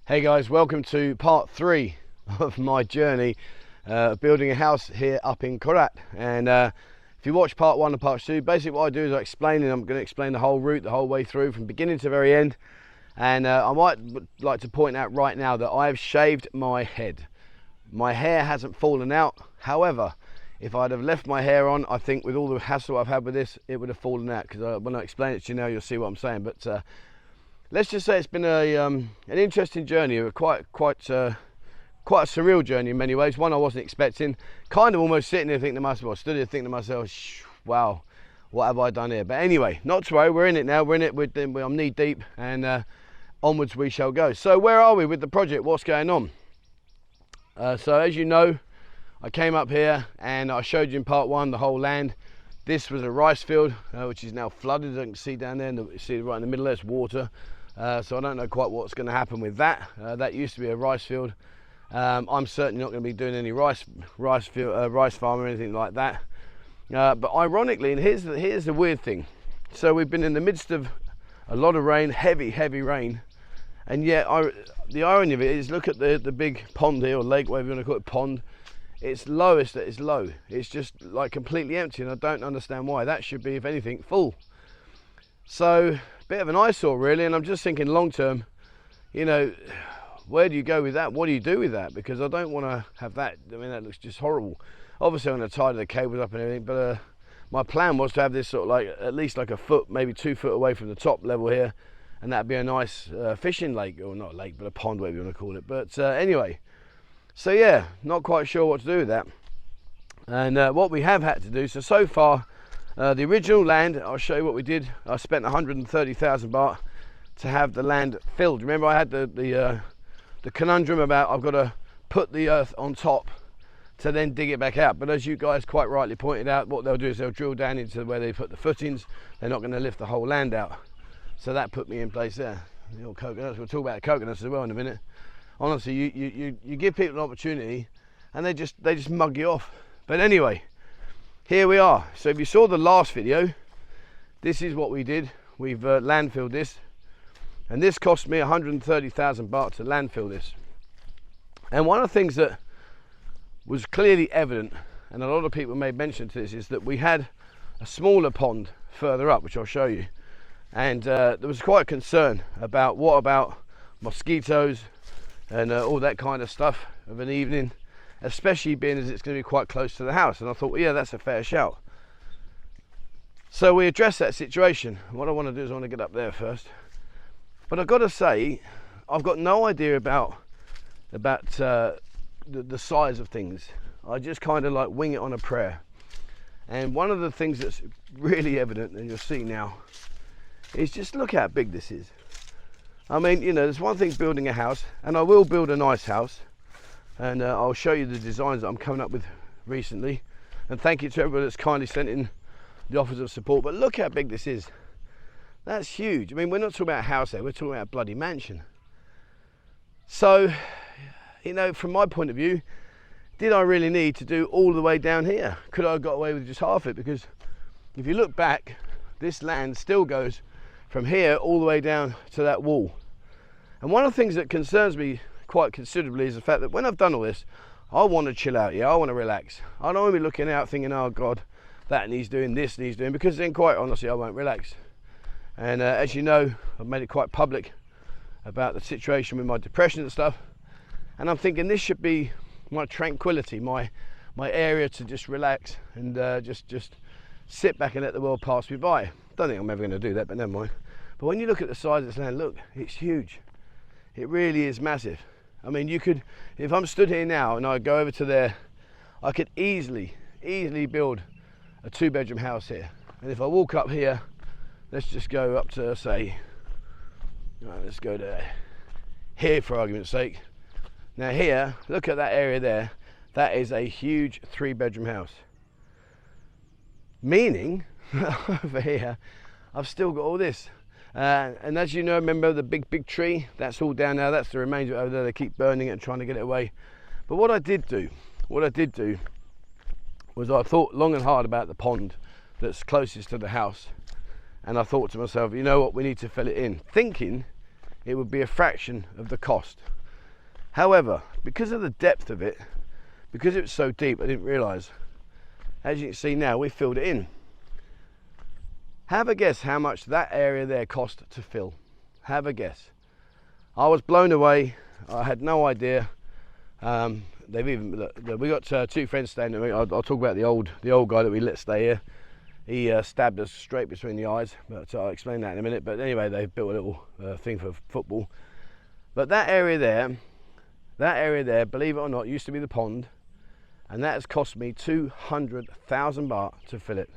Hey guys, welcome to part 3 of my journey building a house here up in Korat. And if you watch part 1 and part 2, basically what I do is I'm going to explain the whole route, the whole way through from beginning to very end. And I might like to point out right now that I have shaved my head. My hair hasn't fallen out. However, if I'd have left my hair on, I think with all the hassle I've had with this, it would have fallen out, because when I explain it to you now, you'll see what I'm saying. But let's just say it's been an interesting journey, quite a surreal journey in many ways. One I wasn't expecting. Kind of almost sitting there thinking to myself, I stood here thinking to myself, wow, what have I done here? But anyway, not to worry, we're in it now. We're in it. I'm knee deep, and onwards we shall go. So where are we with the project? What's going on? So as you know, I came up here and I showed you in part 1 the whole land. This was a rice field, which is now flooded. As you can see down there, and you see right in the middle there's water. So I don't know quite what's going to happen with that. That used to be a rice field. I'm certainly not going to be doing any rice farm or anything like that. But ironically, and here's the weird thing. So we've been in the midst of a lot of rain, heavy rain, and yet the irony of it is, look at the big pond here, or lake, whatever you want to call it, pond. It's lowest that it's low. It's just like completely empty, and I don't understand why. That should be, if anything, full. So bit of an eyesore really, and I'm just thinking long term, you know, where do you go with that? What do you do with that? Because I don't want to have that. I mean, that looks just horrible. Obviously I'm going to tie the cables up and everything, but my plan was to have this sort of like at least like a foot, maybe 2 foot away from the top level here, and that'd be a nice fishing lake, or not a lake but a pond, whatever you want to call it. But anyway, so yeah, not quite sure what to do with that. And what we have had to do, so far, the original land, I'll show you what we did. I spent 130,000 baht to have the land filled. Remember, I had the conundrum about I've got to put the earth on top to then dig it back out. But as you guys quite rightly pointed out, what they'll do is they'll drill down into where they put the footings. They're not going to lift the whole land out. So that put me in place there. The old coconuts. We'll talk about coconuts as well in a minute. Honestly, you give people an opportunity, and they just mug you off. But anyway, here we are. So if you saw the last video, this is what we did. We've landfilled this, and this cost me 130,000 baht to landfill this. And one of the things that was clearly evident, and a lot of people made mention to this, is that we had a smaller pond further up, which I'll show you. And there was quite a concern about what about mosquitoes and all that kind of stuff of an evening, especially being as it's going to be quite close to the house. And I thought, well, yeah, that's a fair shout. So we addressed that situation. What I want to do is I want to get up there first. But I've got to say, I've got no idea about the size of things. I just kind of like wing it on a prayer. And one of the things that's really evident, and you'll see now, is just look how big this is. I mean, you know, there's one thing building a house, and I will build a nice house, and I'll show you the designs that I'm coming up with recently. And thank you to everybody that's kindly sent in the offers of support. But look how big this is. That's huge. I mean, we're not talking about a house there, we're talking about a bloody mansion. So, you know, from my point of view, did I really need to do all the way down here? Could I have got away with just half it? Because if you look back, this land still goes from here all the way down to that wall. And one of the things that concerns me quite considerably is the fact that when I've done all this, I want to chill out. Yeah, I want to relax. I don't want to be looking out thinking, oh God, that needs doing, this needs doing, because then quite honestly I won't relax. And as you know, I've made it quite public about the situation with my depression and stuff, and I'm thinking this should be my tranquility, my area to just relax and just sit back and let the world pass me by. Don't think I'm ever going to do that, but never mind. But when you look at the size of this land, look, it's huge. It really is massive. I mean, you could, if I'm stood here now and I go over to there, I could easily build a 2-bedroom house here. And if I walk up here, let's just go up to, say, right, let's go to here for argument's sake. Now here, look at that area there. That is a huge 3-bedroom house. Meaning, over here, I've still got all this. And as you know, remember the big tree? That's all down now. That's the remains of it over there. They keep burning it and trying to get it away. But what I did do was I thought long and hard about the pond that's closest to the house. And I thought to myself, you know what, we need to fill it in. Thinking it would be a fraction of the cost. However, because of the depth of it, because it was so deep, I didn't realise, as you can see now, we filled it in. Have a guess how much that area there cost to fill. Have a guess. I was blown away. I had no idea. They've even, we got two friends staying with me. I'll talk about the old guy that we let stay here. He stabbed us straight between the eyes, but I'll explain that in a minute. But anyway, they've built a little thing for football. But that area there, believe it or not, used to be the pond, and that has cost me 200,000 baht to fill it.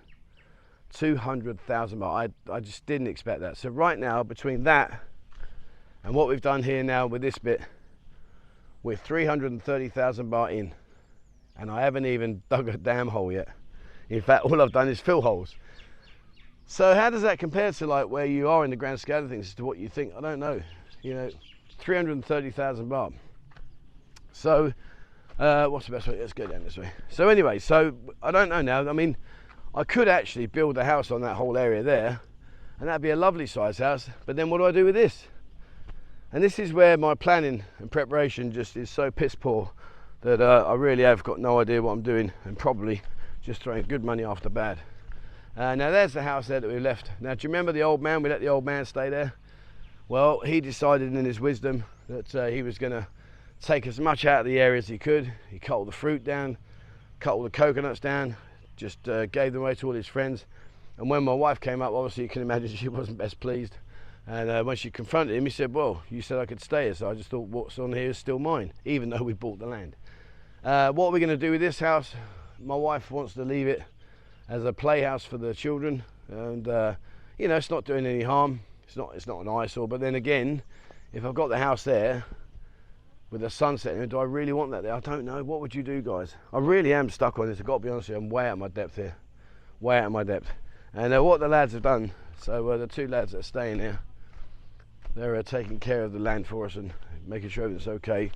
200,000 baht. I just didn't expect that. So right now, between that and what we've done here now with this bit, we're 330,000 baht in, and I haven't even dug a damn hole yet. In fact, all I've done is fill holes. So how does that compare to like where you are in the grand scale of things as to what you think? I don't know. You know, 330,000 baht. So what's the best way? Let's go down this way. So anyway, so I don't know now. I mean, I could actually build a house on that whole area there, and that'd be a lovely size house. But then what do I do with this? And this is where my planning and preparation just is so piss poor that I really have got no idea what I'm doing, and probably just throwing good money after bad. Now there's the house there that we left. Now, do you remember the old man? We let the old man stay there. Well, he decided in his wisdom that he was going to take as much out of the area as he could. He cut all the fruit down, cut all the coconuts down, just gave them away to all his friends. And when my wife came up, obviously you can imagine she wasn't best pleased. And when she confronted him, he said, well, you said I could stay here, so I just thought what's on here is still mine, even though we bought the land. What are we going to do with this house? My wife wants to leave it as a playhouse for the children, and you know, it's not doing any harm. It's not an eyesore. But then again, if I've got the house there with the sunset in it, do I really want that there? I don't know. What would you do, guys? I really am stuck on this. I've got to be honest with you. I'm way out of my depth here. Way out of my depth. And what the lads have done, so the two lads that are staying here, they're taking care of the land for us and making sure everything's okay.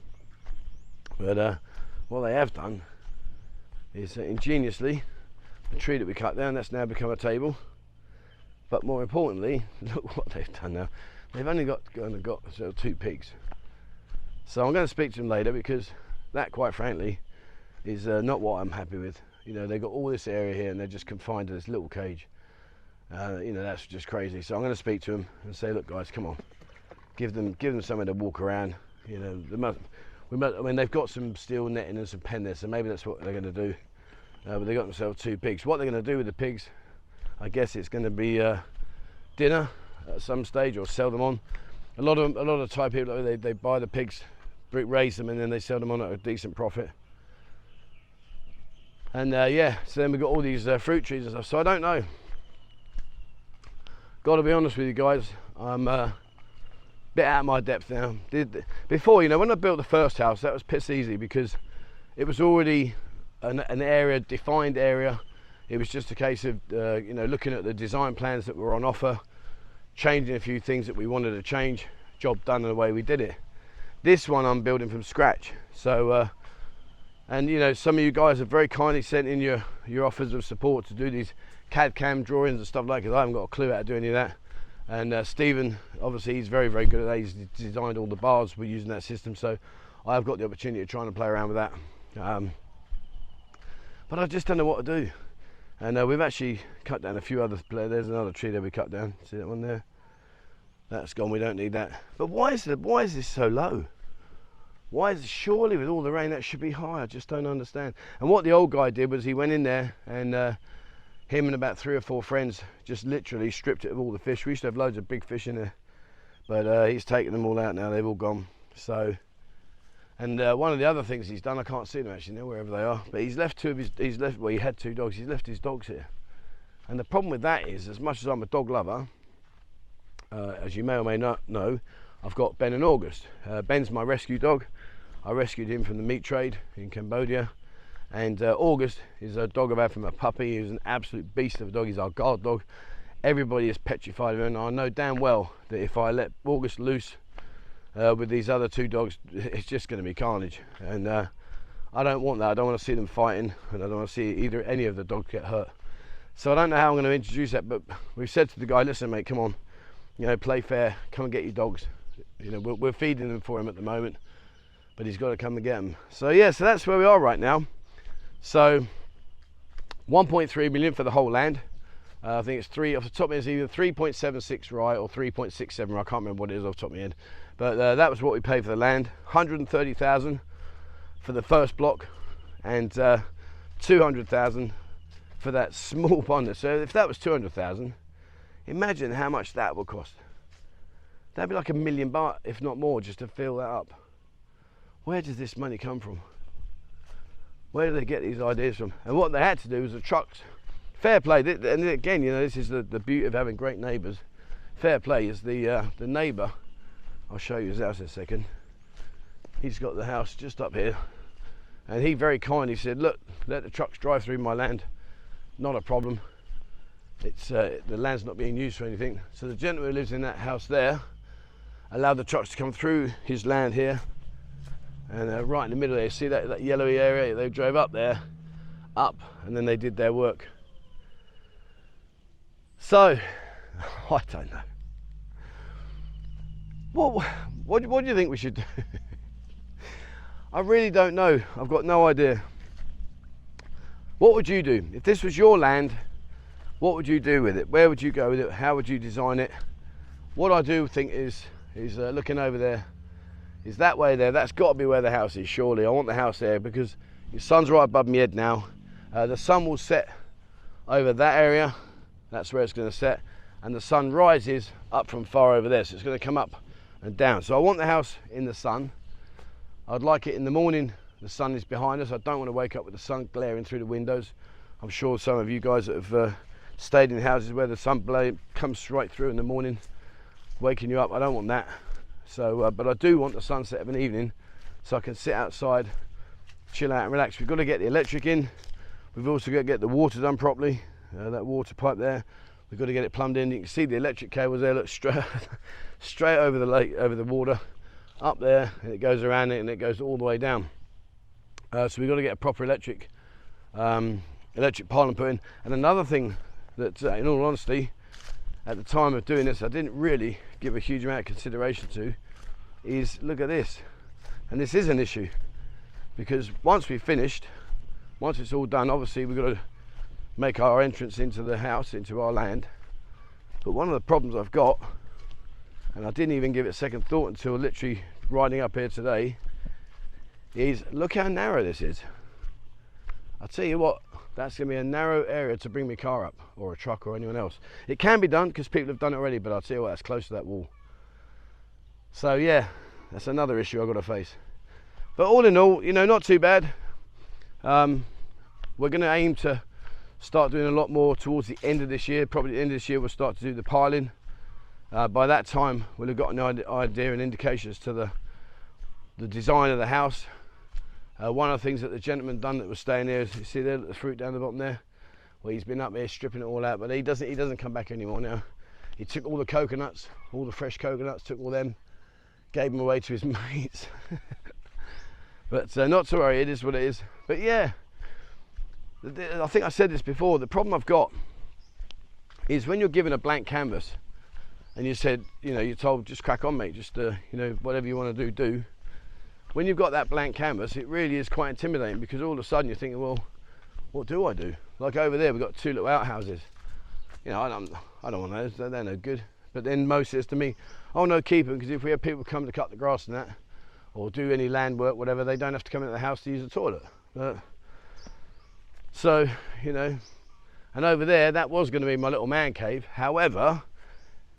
But what they have done is ingeniously, the tree that we cut down, that's now become a table. But more importantly, look what they've done now. They've only got two pigs. So I'm going to speak to them later, because that, quite frankly, is not what I'm happy with. You know, they've got all this area here and they're just confined to this little cage. You know, that's just crazy. So I'm going to speak to them and say, look guys, come on, give them somewhere to walk around. You know, I mean, they've got some steel netting and some pen there, so maybe that's what they're going to do. But they got themselves two pigs. What they're going to do with the pigs, I guess it's going to be dinner at some stage, or sell them on. A lot of Thai people, they buy the pigs, raise them, and then they sell them on at a decent profit. And yeah, so then we've got all these fruit trees and stuff. So I don't know. Got to be honest with you guys, I'm a bit out of my depth now. Before, you know, when I built the first house, that was piss easy, because it was already an area, defined area. It was just a case of you know, looking at the design plans that were on offer, changing a few things that we wanted to change, job done, and the way we did it. This one I'm building from scratch. So and you know, some of you guys have very kindly sent in your offers of support to do these CAD/CAM drawings and stuff like that. I haven't got a clue how to do any of that. And Stephen, obviously he's very, very good at that. He's designed all the bars we're using that system, so I've got the opportunity of trying to play around with that. But I just don't know what to do. And we've actually cut down a few other, there's another tree that we cut down. See that one there? That's gone, we don't need that. But why is this so low? Why is it, surely with all the rain that should be high? I just don't understand. And what the old guy did was he went in there and him and about 3 or 4 friends just literally stripped it of all the fish. We used to have loads of big fish in there, but he's taken them all out now. They've all gone. So, and one of the other things he's done, I can't see them actually now, wherever they are, but he's left well, he had 2 dogs. He's left his dogs here. And the problem with that is, as much as I'm a dog lover, as you may or may not know, I've got Ben and August. Ben's my rescue dog. I rescued him from the meat trade in Cambodia. And August is a dog I've had from a puppy. He's an absolute beast of a dog. He's our guard dog. Everybody is petrified of him, and I know damn well that if I let August loose with these other 2 dogs, it's just going to be carnage. And I don't want that. I don't want to see them fighting, and I don't want to see any of the dogs get hurt. So I don't know how I'm going to introduce that, but we've said to the guy, listen mate, come on, you know, play fair, come and get your dogs. You know, we're feeding them for him at the moment, but he's got to come and get them. So yeah, so that's where we are right now. So 1.3 million for the whole land. I think it's three off the top of it's either 3.76 right or 3.67 right. I can't remember what it is off the top of my head, but that was what we paid for the land. 130,000 for the first block, and 200,000 for that small pond. So if that was 200,000, imagine how much that would cost. That'd be like $1 million baht, if not more, just to fill that up. Where does this money come from? Where do they get these ideas from? And what they had to do was the trucks. Fair play, and again, you know, this is the beauty of having great neighbours. Fair play is the neighbour. I'll show you his house in a second. He's got the house just up here, and he very kindly said, look, let the trucks drive through my land, not a problem. It's the land's not being used for anything. So the gentleman who lives in that house there allowed the trucks to come through his land here, and right in the middle there, see that yellowy area, they drove up there, up, and then they did their work. So, I don't know. What do you think we should do? I really don't know. I've got no idea. What would you do? If this was your land, what would you do with it? Where would you go with it? How would you design it? What I do think is looking over there, is that way there. That's got to be where the house is, surely. I want the house there because the sun's right above my head now. The sun will set over that area. That's where it's going to set, and the sun rises up from far over there, so it's going to come up and down. So I want the house in the sun. I'd like it in the morning, the sun is behind us. I don't want to wake up with the sun glaring through the windows. I'm sure some of you guys that have stayed in houses where the sun comes straight through in the morning, waking you up. I don't want that. So but I do want the sunset of an evening, so I can sit outside, chill out and relax. We've got to get the electric in. We've also got to get the water done properly. That water pipe there, we've got to get it plumbed in. You can see the electric cables there, look straight over the lake, over the water, up there, and it goes around it and it goes all the way down. So we've got to get a proper electric pylon put in. And another thing that, in all honesty, at the time of doing this, I didn't really give a huge amount of consideration to, is look at this. And this is an issue, because once we've finished, once it's all done, obviously we've got to make our entrance into the house, into our land. But one of the problems I've got, and I didn't even give it a second thought until literally riding up here today, is look how narrow this is. I'll tell you what, that's going to be a narrow area to bring my car up, or a truck, or anyone else. It can be done because people have done it already, but I'll tell you what, that's close to that wall. So yeah, that's another issue I've got to face. But all in all, you know, not too bad. We're going to aim to start doing a lot more towards the end of this year. Probably at the end of this year we'll start to do the piling. By that time we'll have got an idea and indications to the design of the house. One of the things that the gentleman done that was staying there is, you see there, the fruit down the bottom there? Well, he's been up here stripping it all out, but he doesn't come back anymore now. He took all the coconuts, all the fresh coconuts, took all them, gave them away to his mates. But not to worry, it is what it is. But yeah, I think I said this before, the problem I've got is when you're given a blank canvas and you said, you know, you're told just crack on mate, just you know, whatever you want to do. When you've got that blank canvas, it really is quite intimidating, because all of a sudden you're thinking, well, what do I do? Like over there we've got 2 little outhouses. You know, I don't want those, they're no good. But then Mo says to me, oh no, keep them, because if we have people come to cut the grass and that, or do any land work, whatever, they don't have to come into the house to use the toilet. So, you know, and over there, that was going to be my little man cave. However,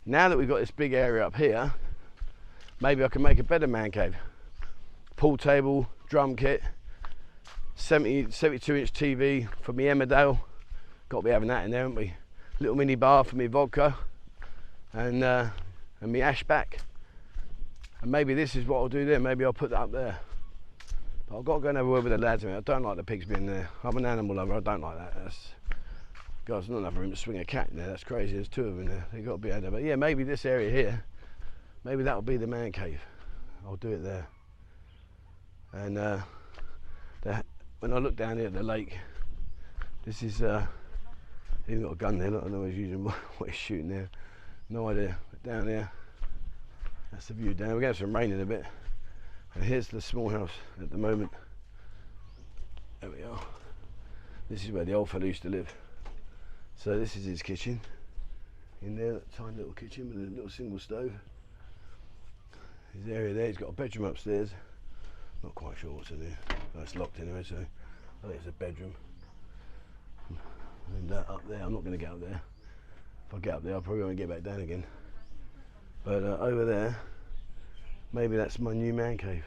now that we've got this big area up here, maybe I can make a better man cave. Pool table, drum kit, 72-inch TV for me Emmerdale. Got to be having that in there, haven't we? Little mini bar for me vodka, and me ash back. And maybe this is what I'll do there. Maybe I'll put that up there. But I've got to go and have a word with the lads. I don't like the pigs being there. I'm an animal lover. I don't like that. God, there's not enough room to swing a cat in there. That's crazy. There's 2 of them there. They've got to be out there. But yeah, maybe this area here, maybe that'll be the man cave. I'll do it there. And when I look down here at the lake, this is he's got a gun there. Look, I don't know what he's using, what he's shooting there. No idea. But down there, That's the view down. We're going to have some rain in a bit. And here's the small house at the moment. There we are. This is where the old fellow used to live. So this is his kitchen. In there, that tiny little kitchen with a little single stove. His area there, he's got a bedroom upstairs. Not quite sure what's in there. Oh, it's locked anyway, so I think it's a bedroom. And that up there, I'm not going to get up there. If I get up there, I probably won't get back down again. But over there, maybe that's my new man cave.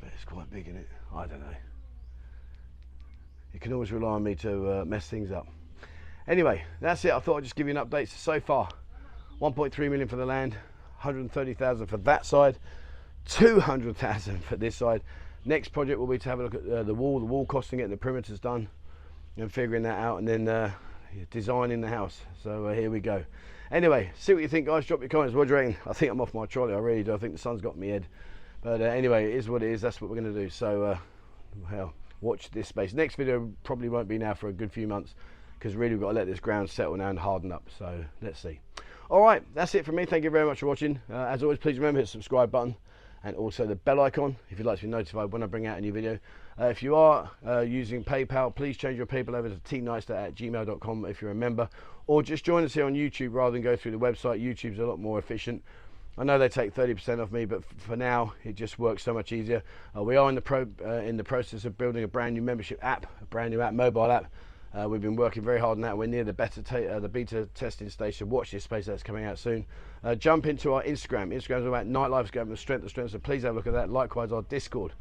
But it's quite big, isn't it? I don't know. You can always rely on me to mess things up. Anyway, that's it. I thought I'd just give you an update. So far, 1.3 million for the land, 130,000 for that side, 200,000 for this side. Next project will be to have a look at the wall costing, getting the perimeters done and figuring that out, and then designing the house. So here we go. Anyway, see what you think, guys. Drop your comments. What do you reckon? I think I'm off my trolley. I really do. I think the sun's got in my head. But anyway, it is what it is. That's what we're going to do. So well, watch this space. Next video probably won't be now for a good few months, because really we've got to let this ground settle now and harden up. So let's see. All right, that's it from me. Thank you very much for watching. As always, please remember, hit the subscribe button and also the bell icon if you'd like to be notified when I bring out a new video. If you are using PayPal, please change your PayPal over to tneister@gmail.com if you're a member, or just join us here on YouTube rather than go through the website. YouTube's a lot more efficient. I know they take 30% off me, but for now it just works so much easier. We are in the process of building a brand new membership app, a brand new app, mobile app. We've been working very hard on that. We're near the beta testing station. Watch this space, that's coming out soon. Jump into our Instagram. Instagram's all about nightlife, going from strength to strength, so please have a look at that. Likewise, our Discord.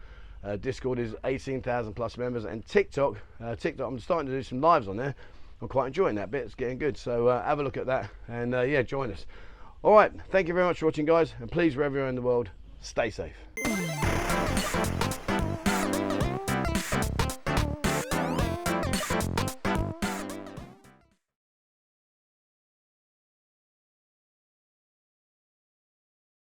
Discord is 18,000 plus members, and TikTok. I'm starting to do some lives on there. I'm quite enjoying that bit. It's getting good. So have a look at that, and yeah, join us. All right, thank you very much for watching, guys, and please, wherever you're in the world, stay safe.